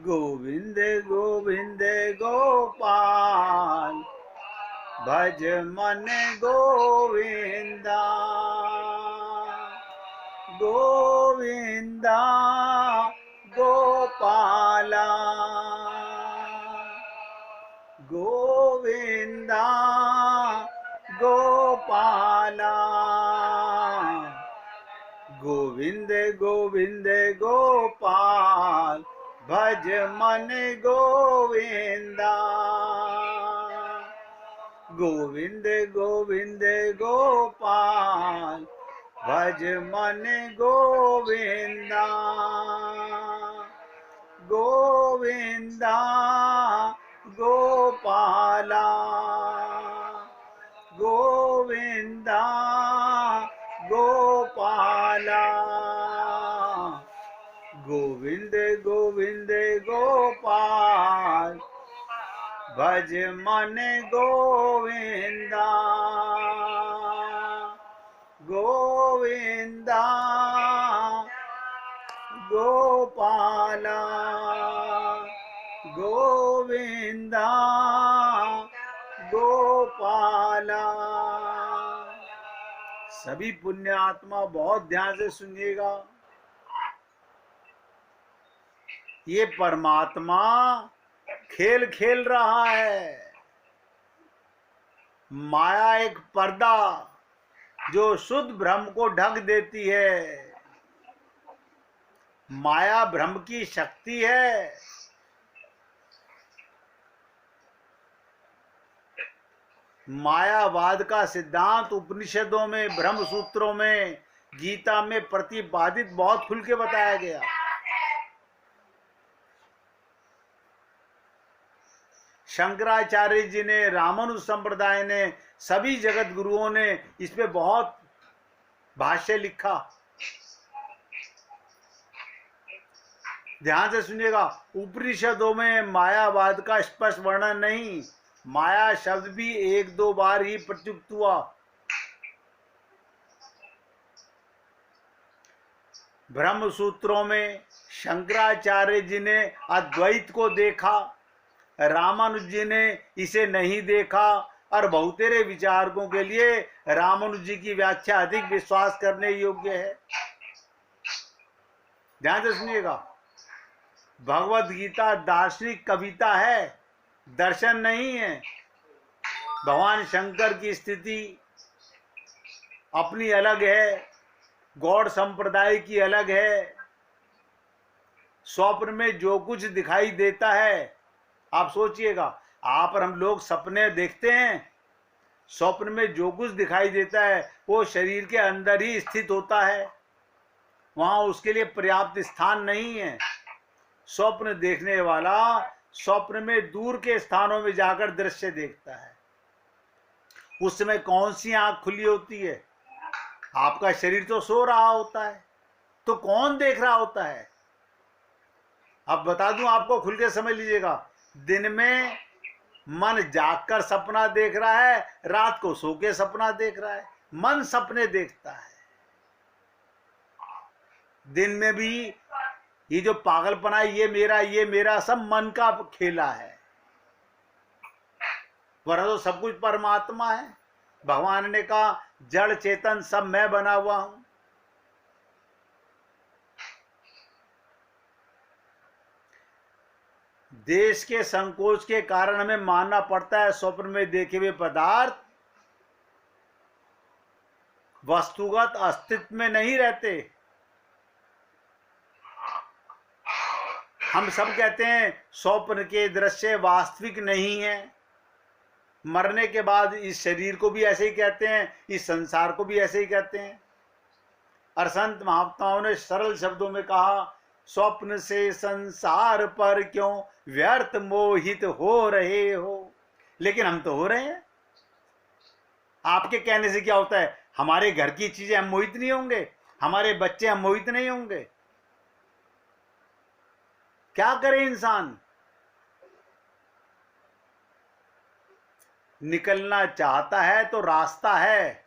गोविंद गोविंद गोपाल भज मन गोविंदा गोविंदा गोपाला गोविंदा गोपाला गोविंद गोविंद गोपाल भज मन गोविंदा गोविंद गोविंद गोपाल भज मन गोविंदा गोविंदा गोपाला गोविंदा गोपाला गोविंद गोविंद गोपाल भज मन गोविंदा गोविंदा गोपाला गोविंदा गोपाला। सभी पुण्य आत्मा बहुत ध्यान से सुनिएगा। ये परमात्मा खेल खेल रहा है। माया एक पर्दा जो शुद्ध भ्रम को ढक देती है। माया भ्रम की शक्ति है। मायावाद का सिद्धांत उपनिषदों में, ब्रह्म सूत्रों में, गीता में प्रतिपादित बहुत खुल के बताया गया। शंकराचार्य जी ने, रामानुज संप्रदाय ने, सभी जगत गुरुओं ने इस पे बहुत भाष्य लिखा। ध्यान से सुनिएगा, उपनिषदों में मायावाद का स्पष्ट वर्णन नहीं, माया शब्द भी एक दो बार ही प्रयुक्त हुआ। ब्रह्म सूत्रों में शंकराचार्य जी ने अद्वैत को देखा, रामानुज जी ने इसे नहीं देखा, और बहुतेरे विचारकों के लिए रामानुज जी की व्याख्या अधिक विश्वास करने योग्य है। ध्यान से सुनिएगा, भगवत गीता दार्शनिक कविता है, दर्शन नहीं है। भगवान शंकर की स्थिति अपनी अलग है, गौड़ संप्रदाय की अलग है। स्वप्न में जो कुछ दिखाई देता है, आप सोचिएगा, आप और हम लोग सपने देखते हैं, स्वप्न में जो कुछ दिखाई देता है वो शरीर के अंदर ही स्थित होता है, वहां उसके लिए पर्याप्त स्थान नहीं है। स्वप्न देखने वाला स्वप्न में दूर के स्थानों में जाकर दृश्य देखता है। उस समय कौन सी आंख खुली होती है? आपका शरीर तो सो रहा होता है, तो कौन देख रहा होता है? अब बता दूं आपको, खुल के समझ लीजिएगा। दिन में मन जागकर सपना देख रहा है, रात को सो के सपना देख रहा है। मन सपने देखता है। दिन में भी ये जो पागलपना है, ये मेरा सब मन का खेला है, वरना तो सब कुछ परमात्मा है। भगवान ने कहा जड़ चेतन सब मैं बना हुआ हूं। देश के संकोच के कारण हमें मानना पड़ता है स्वप्न में देखे हुए पदार्थ वस्तुगत अस्तित्व में नहीं रहते। हम सब कहते हैं स्वप्न के दृश्य वास्तविक नहीं है। मरने के बाद इस शरीर को भी ऐसे ही कहते हैं, इस संसार को भी ऐसे ही कहते हैं। और संत महात्माओं ने सरल शब्दों में कहा, स्वप्न से संसार पर क्यों व्यर्थ मोहित हो रहे हो। लेकिन हम तो हो रहे हैं। आपके कहने से क्या होता है? हमारे घर की चीजें हम मोहित नहीं होंगे, हमारे बच्चे हम मोहित नहीं होंगे? क्या करे इंसान? निकलना चाहता है तो रास्ता है।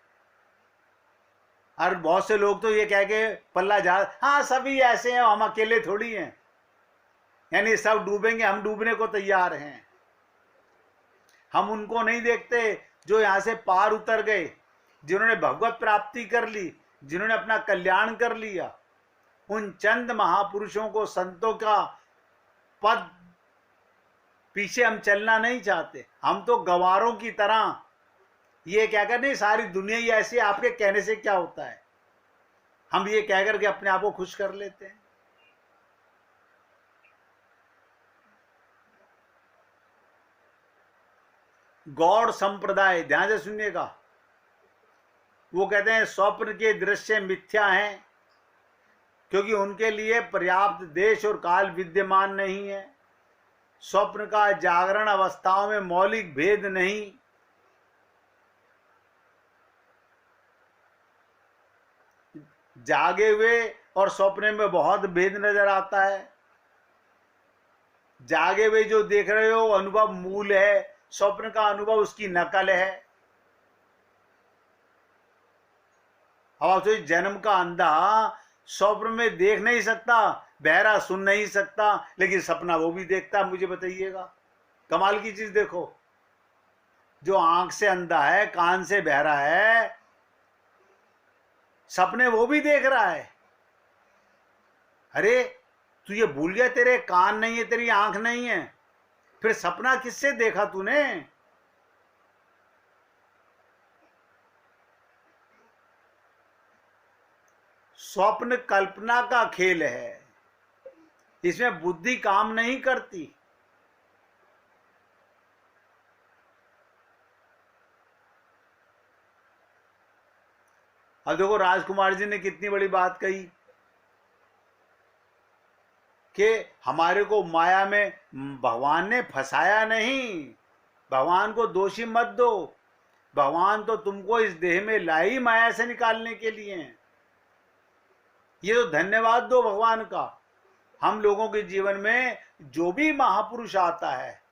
और बहुत से लोग तो ये कह के पल्ला जा, हाँ सभी ऐसे हैं, हम अकेले थोड़ी हैं। यानी सब डूबेंगे, हम डूबने को तैयार हैं। हम उनको नहीं देखते जो यहां से पार उतर गए, जिन्होंने भगवत प्राप्ति कर ली, जिन्होंने अपना कल्याण कर लिया। उन चंद महापुरुषों को, संतों का पद पीछे हम चलना नहीं चाहते। हम तो गवारों की तरह ये कहकर, नहीं सारी दुनिया ही ऐसी, आपके कहने से क्या होता है, हम ये कहकर के अपने आप को खुश कर लेते हैं। गौड़ संप्रदाय, ध्यान से सुनिएगा, वो कहते हैं स्वप्न के दृश्य मिथ्या हैं, क्योंकि उनके लिए पर्याप्त देश और काल विद्यमान नहीं है। स्वप्न का जागरण अवस्थाओं में मौलिक भेद नहीं, जागे हुए और स्वप्न में बहुत भेद नजर आता है। जागे हुए जो देख रहे हो अनुभव मूल है, स्वप्न का अनुभव उसकी नकल है। अब आप सोचिए, जन्म का अंधा स्वप्न में देख नहीं सकता, बहरा सुन नहीं सकता, लेकिन सपना वो भी देखता है। मुझे बताइएगा, कमाल की चीज देखो, जो आंख से अंधा है, कान से बहरा है, सपने वो भी देख रहा है। अरे तू ये भूल गया, तेरे कान नहीं है, तेरी आंख नहीं है, फिर सपना किससे देखा तूने? स्वप्न कल्पना का खेल है, इसमें बुद्धि काम नहीं करती। अब देखो, राजकुमार जी ने कितनी बड़ी बात कही कि हमारे को माया में भगवान ने फंसाया नहीं। भगवान को दोषी मत दो, भगवान तो तुमको इस देह में लाई माया से निकालने के लिए हैं। ये तो धन्यवाद दो भगवान का। हम लोगों के जीवन में जो भी महापुरुष आता है,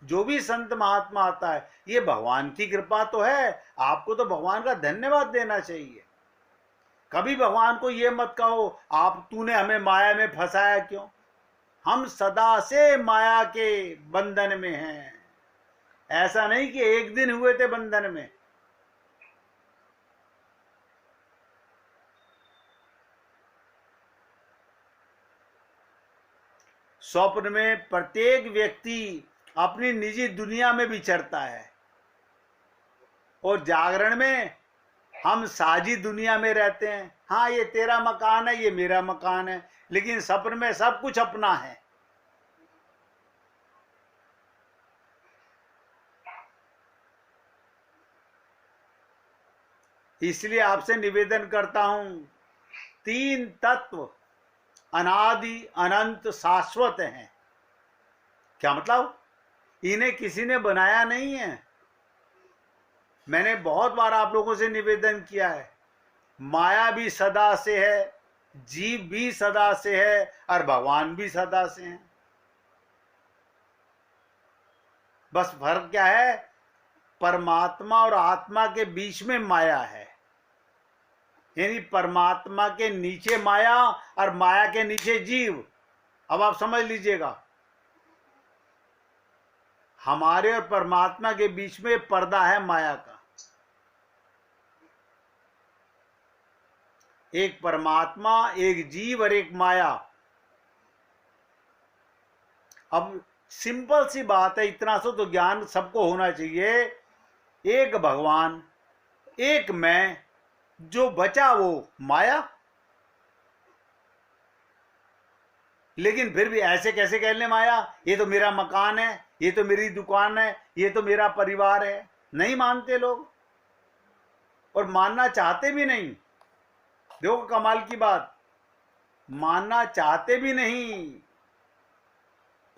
जो भी संत महात्मा आता है, ये भगवान की कृपा तो है। आपको तो भगवान का धन्यवाद देना चाहिए। कभी भगवान को ये मत कहो आप तूने हमें माया में फंसाया क्यों। हम सदा से माया के बंधन में हैं। ऐसा नहीं कि एक दिन हुए थे बंधन में। स्वप्न में प्रत्येक व्यक्ति अपनी निजी दुनिया में विचरता है, और जागरण में हम साझी दुनिया में रहते हैं। हाँ, ये तेरा मकान है, ये मेरा मकान है, लेकिन स्वप्न में सब कुछ अपना है। इसलिए आपसे निवेदन करता हूं, तीन तत्व अनादि अनंत शाश्वत हैं। क्या मतलब? इन्हें किसी ने बनाया नहीं है। मैंने बहुत बार आप लोगों से निवेदन किया है, माया भी सदा से है, जीव भी सदा से है, और भगवान भी सदा से हैं। बस फर्क क्या है? परमात्मा और आत्मा के बीच में माया है। यानी परमात्मा के नीचे माया और माया के नीचे जीव। अब आप समझ लीजिएगा, हमारे और परमात्मा के बीच में पर्दा है माया का। एक परमात्मा, एक जीव और एक माया। अब सिंपल सी बात है, इतना सा तो ज्ञान सबको होना चाहिए। एक भगवान, एक मैं, जो बचा वो माया। लेकिन फिर भी ऐसे कैसे कह ले माया, ये तो मेरा मकान है, ये तो मेरी दुकान है, ये तो मेरा परिवार है। नहीं मानते लोग, और मानना चाहते भी नहीं। देखो कमाल की बात, मानना चाहते भी नहीं।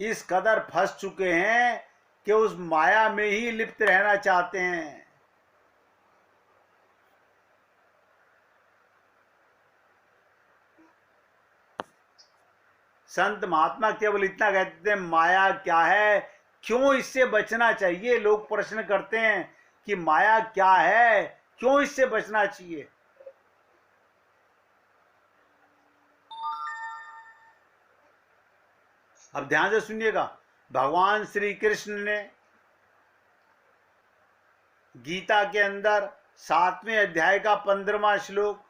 इस कदर फंस चुके हैं कि उस माया में ही लिप्त रहना चाहते हैं। संत महात्मा केवल इतना कहते हैं, माया क्या है, क्यों इससे बचना चाहिए। लोग प्रश्न करते हैं कि माया क्या है, क्यों इससे बचना चाहिए। अब ध्यान से सुनिएगा, भगवान श्री कृष्ण ने गीता के अंदर 7वें अध्याय का 15वां श्लोक,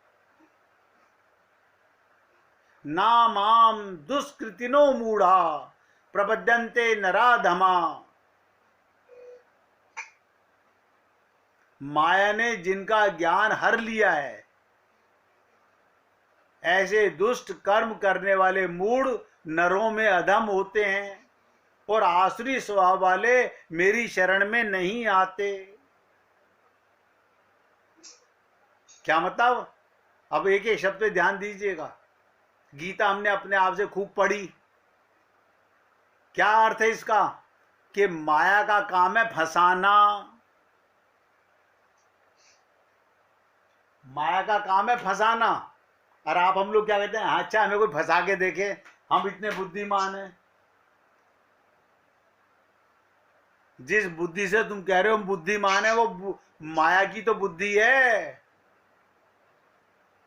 ना माम दुष्कृतिनो मूढ़ा प्रपद्यन्ते नराधमा, माया ने जिनका ज्ञान हर लिया है, ऐसे दुष्ट कर्म करने वाले मूढ़ नरों में अधम होते हैं और आसुरी स्वभाव वाले मेरी शरण में नहीं आते। क्या मतलब? अब एक एक शब्द पे ध्यान दीजिएगा। गीता हमने अपने आप से खूब पढ़ी। क्या अर्थ है इसका? कि माया का काम है फंसाना, माया का काम है फंसाना। और आप हम लोग क्या कहते हैं, अच्छा हमें कोई फंसा के देखे, हम इतने बुद्धिमान हैं। जिस बुद्धि से तुम कह रहे हो हम बुद्धिमान है, वो माया की तो बुद्धि है।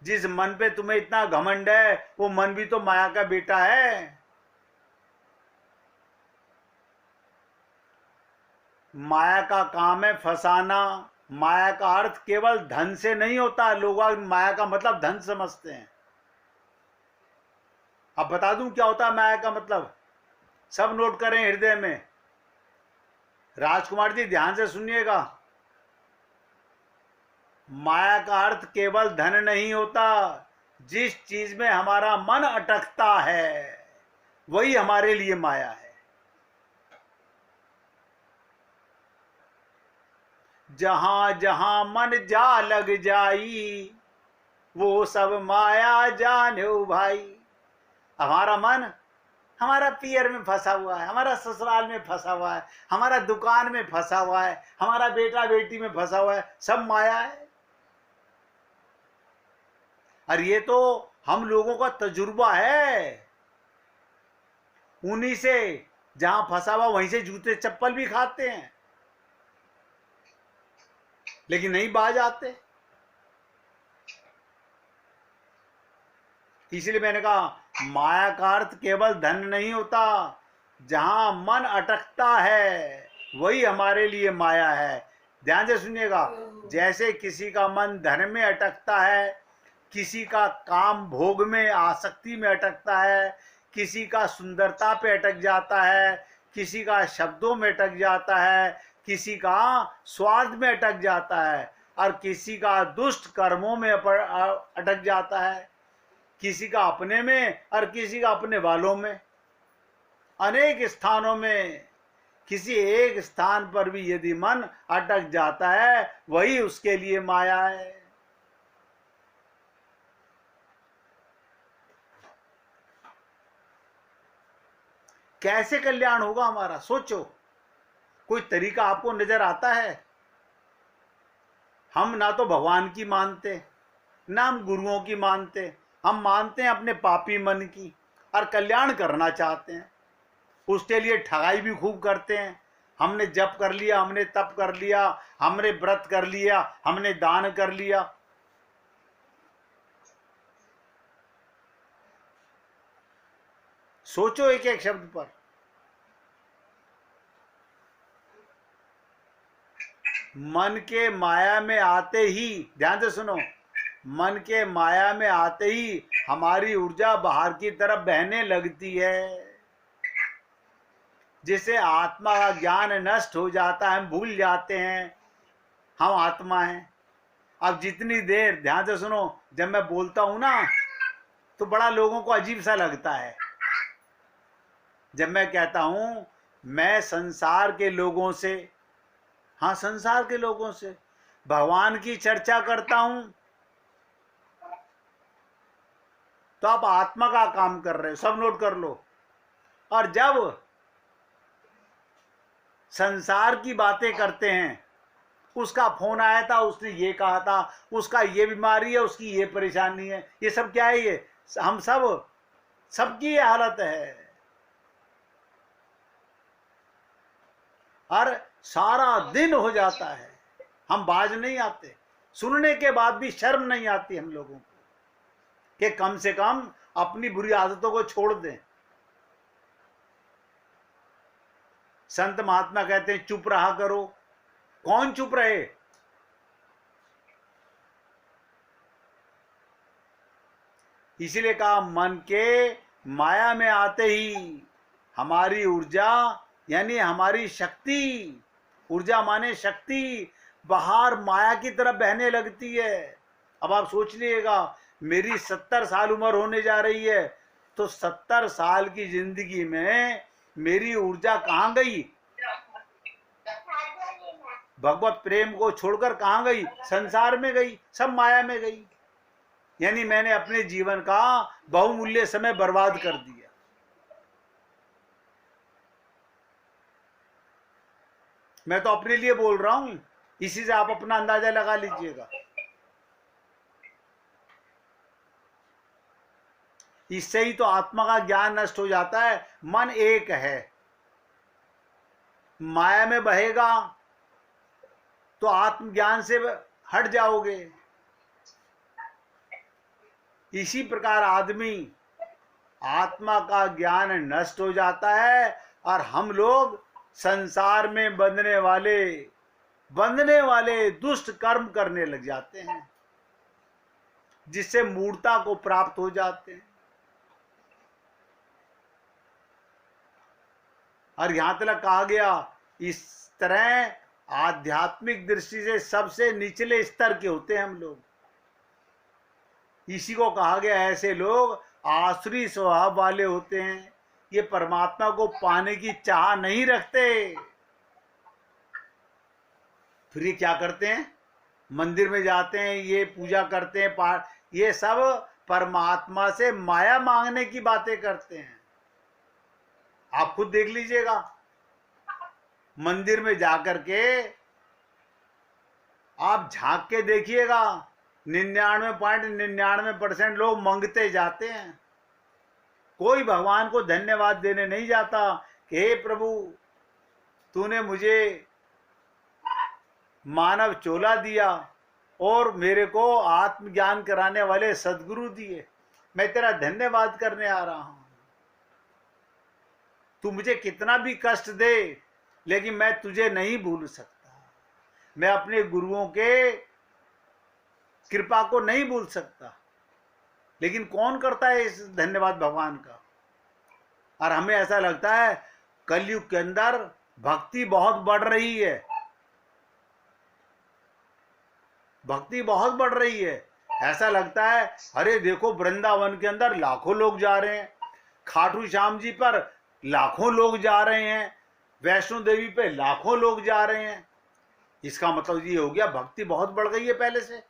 जिस मन पे तुम्हें इतना घमंड है, वो मन भी तो माया का बेटा है। माया का काम है फंसाना। माया का अर्थ केवल धन से नहीं होता। लोग माया का मतलब धन समझते हैं। अब बता दूं क्या होता है माया का मतलब? सब नोट करें हृदय में। राजकुमार जी ध्यान से सुनिएगा। माया का अर्थ केवल धन नहीं होता। जिस चीज में हमारा मन अटकता है वही हमारे लिए माया है। जहां जहां मन जा लग जाई, वो सब माया जानो भाई। हमारा मन हमारा पियर में फंसा हुआ है, हमारा ससुराल में फंसा हुआ है, हमारा दुकान में फंसा हुआ है, हमारा बेटा बेटी में फंसा हुआ है, सब माया है। और ये तो हम लोगों का तजुर्बा है। उन्हीं से जहां फंसा हुआ वहीं से जूते चप्पल भी खाते हैं, लेकिन नहीं बाज आते। इसलिए मैंने कहा माया का अर्थ केवल धन नहीं होता। जहां मन अटकता है वही हमारे लिए माया है। ध्यान से सुनिएगा। जैसे किसी का मन धन में अटकता है, किसी का काम भोग में आसक्ति में अटकता है, किसी का सुंदरता पे अटक जाता है, किसी का शब्दों में अटक जाता है, किसी का स्वाद में अटक जाता है, और किसी का दुष्ट कर्मों में अटक जाता है, किसी का अपने में और किसी का अपने वालों में। अनेक स्थानों में किसी एक स्थान पर भी यदि मन अटक जाता है वही उसके लिए माया है। कैसे कल्याण होगा हमारा? सोचो। कोई तरीका आपको नजर आता है? हम ना तो भगवान की मानते, ना हम गुरुओं की मानते। हम मानते हैं अपने पापी मन की और कल्याण करना चाहते हैं। उसके लिए ठगाई भी खूब करते हैं। हमने जप कर लिया, हमने तप कर लिया, हमने व्रत कर लिया, हमने दान कर लिया। सोचो एक एक शब्द पर। मन के माया में आते ही, ध्यान से सुनो, मन के माया में आते ही हमारी ऊर्जा बाहर की तरफ बहने लगती है, जिससे आत्मा का ज्ञान नष्ट हो जाता है। हम भूल जाते हैं हम आत्मा हैं। अब जितनी देर, ध्यान से सुनो, जब मैं बोलता हूं ना तो बड़ा लोगों को अजीब सा लगता है। जब मैं कहता हूं मैं संसार के लोगों से, हाँ संसार के लोगों से भगवान की चर्चा करता हूं, तो आप आत्मा का काम कर रहे हो, सब नोट कर लो। और जब संसार की बातें करते हैं, उसका फोन आया था, उसने ये कहा था, उसका ये बीमारी है, उसकी ये परेशानी है, ये सब क्या है? ये हम सबकी ये हालत है। और सारा दिन हो जाता है, हम बाज नहीं आते। सुनने के बाद भी शर्म नहीं आती हम लोगों को कि कम से कम अपनी बुरी आदतों को छोड़ दें। संत महात्मा कहते हैं चुप रहा करो। कौन चुप रहे? इसीलिए कहा मन के माया में आते ही हमारी ऊर्जा यानी हमारी शक्ति, ऊर्जा माने शक्ति, बाहर माया की तरफ बहने लगती है। अब आप सोच लीजिएगा, मेरी 70 साल उम्र होने जा रही है, तो 70 साल की जिंदगी में मेरी ऊर्जा कहाँ गई? भगवत प्रेम को छोड़कर कहाँ गई? संसार में गई, सब माया में गई। यानी मैंने अपने जीवन का बहुमूल्य समय बर्बाद कर दिया। मैं तो अपने लिए बोल रहा हूं, इसी से आप अपना अंदाजा लगा लीजिएगा। इससे ही तो आत्मा का ज्ञान नष्ट हो जाता है। मन एक है, माया में बहेगा तो आत्मज्ञान से हट जाओगे। इसी प्रकार आदमी आत्मा का ज्ञान नष्ट हो जाता है और हम लोग संसार में बंधने वाले दुष्ट कर्म करने लग जाते हैं, जिससे मूर्ता को प्राप्त हो जाते हैं। और यहां तक कहा गया, इस तरह आध्यात्मिक दृष्टि से सबसे निचले स्तर के होते हैं हम लोग। इसी को कहा गया ऐसे लोग आसुरी स्वभाव वाले होते हैं। ये परमात्मा को पाने की चाह नहीं रखते। फिर ये क्या करते हैं? मंदिर में जाते हैं, ये पूजा करते हैं, ये सब परमात्मा से माया मांगने की बातें करते हैं। आप खुद देख लीजिएगा, मंदिर में जाकर के आप झांक के देखिएगा, 99.99% लोग मांगते जाते हैं। कोई भगवान को धन्यवाद देने नहीं जाता कि हे प्रभु, तूने मुझे मानव चोला दिया और मेरे को आत्मज्ञान कराने वाले सद्गुरु दिए, मैं तेरा धन्यवाद करने आ रहा हूं। तू मुझे कितना भी कष्ट दे, लेकिन मैं तुझे नहीं भूल सकता। मैं अपने गुरुओं के कृपा को नहीं भूल सकता। लेकिन कौन करता है इस धन्यवाद भगवान का? और हमें ऐसा लगता है कलयुग के अंदर भक्ति बहुत बढ़ रही है, भक्ति बहुत बढ़ रही है। ऐसा लगता है अरे देखो, वृंदावन के अंदर लाखों लोग जा रहे हैं, खाटू श्याम जी पर लाखों लोग जा रहे हैं, वैष्णो देवी पे लाखों लोग जा रहे हैं। इसका मतलब ये हो गया भक्ति बहुत बढ़ गई है पहले से।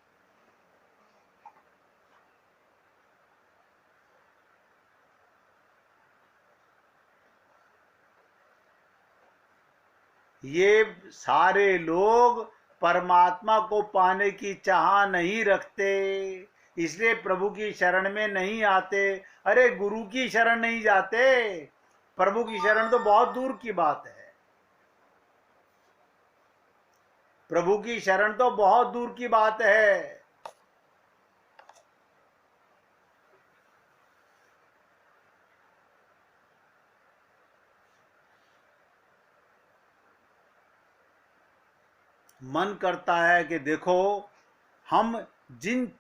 ये सारे लोग परमात्मा को पाने की चाह नहीं रखते, इसलिए प्रभु की शरण में नहीं आते। अरे गुरु की शरण नहीं जाते, प्रभु की शरण तो बहुत दूर की बात है। प्रभु की शरण तो बहुत दूर की बात है। मन करता है कि देखो, हम जिन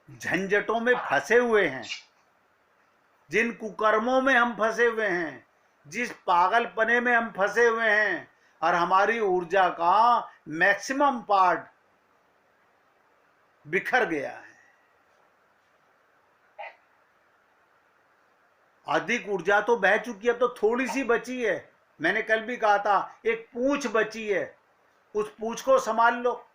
झंझटों में फंसे हुए हैं, जिन कुकर्मों में हम फंसे हुए हैं, जिस पागलपने में हम फंसे हुए हैं, और हमारी ऊर्जा का मैक्सिमम पार्ट बिखर गया है। अधिक ऊर्जा तो बह चुकी है, अब तो थोड़ी सी बची है। मैंने कल भी कहा था, एक पूंछ बची है, उस पूंछ को संभाल लो।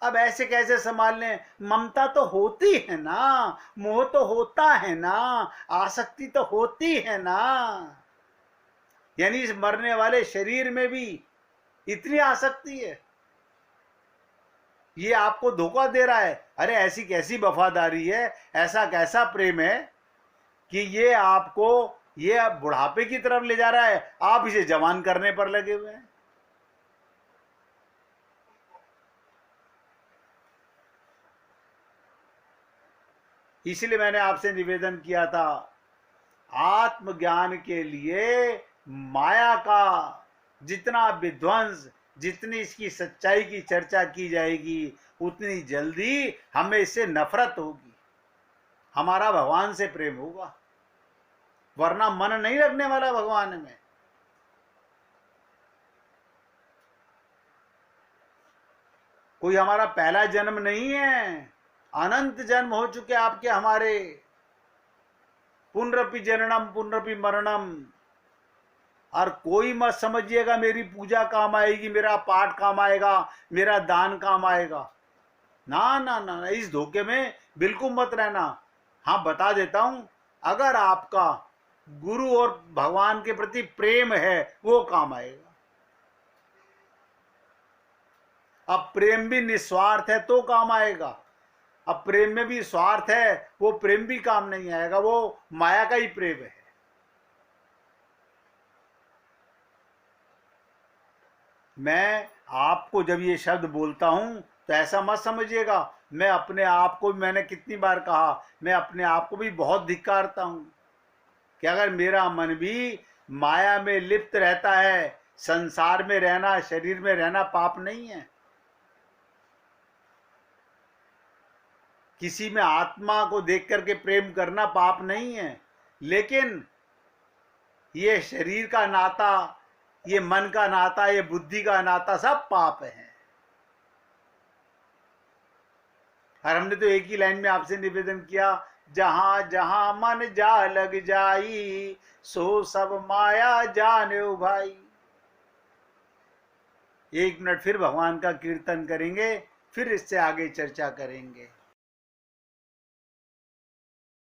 अब ऐसे कैसे संभाल लें? ममता तो होती है ना, मोह तो होता है ना, आसक्ति तो होती है ना। यानी इस मरने वाले शरीर में भी इतनी आसक्ति है। ये आपको धोखा दे रहा है। अरे ऐसी कैसी वफादारी है, ऐसा कैसा प्रेम है कि ये आपको ये बुढ़ापे की तरफ ले जा रहा है, आप इसे जवान करने पर लगे हुए हैं। इसलिए मैंने आपसे निवेदन किया था, आत्मज्ञान के लिए माया का जितना विध्वंस, जितनी इसकी सच्चाई की चर्चा की जाएगी, उतनी जल्दी हमें इससे नफरत होगी, हमारा भगवान से प्रेम होगा, वरना मन नहीं लगने वाला भगवान में। कोई हमारा पहला जन्म नहीं है, अनंत जन्म हो चुके आपके हमारे। पुनरपि जननम पुनरपि मरणम। और कोई मत समझिएगा मेरी पूजा काम आएगी, मेरा पाठ काम आएगा, मेरा दान काम आएगा। ना ना ना ना, इस धोखे में बिल्कुल मत रहना। हाँ, बता देता हूं, अगर आपका गुरु और भगवान के प्रति प्रेम है वो काम आएगा। अब प्रेम भी निस्वार्थ है तो काम आएगा। अब प्रेम में भी स्वार्थ है, वो प्रेम भी काम नहीं आएगा, वो माया का ही प्रेम है। मैं आपको जब ये शब्द बोलता हूं तो ऐसा मत समझिएगा मैं अपने आप को, मैंने कितनी बार कहा, मैं अपने आप को भी बहुत धिक्कारता हूं कि अगर मेरा मन भी माया में लिप्त रहता है, संसार में रहना, शरीर में रहना पाप नहीं है। किसी में आत्मा को देख करके प्रेम करना पाप नहीं है, लेकिन ये शरीर का नाता, ये मन का नाता, ये बुद्धि का नाता सब पाप है। और हमने तो एक ही लाइन में आपसे निवेदन किया, जहां जहां मन जा लग जाई, सो सब माया जाने भाई। 1 मिनट फिर भगवान का कीर्तन करेंगे, फिर इससे आगे चर्चा करेंगे।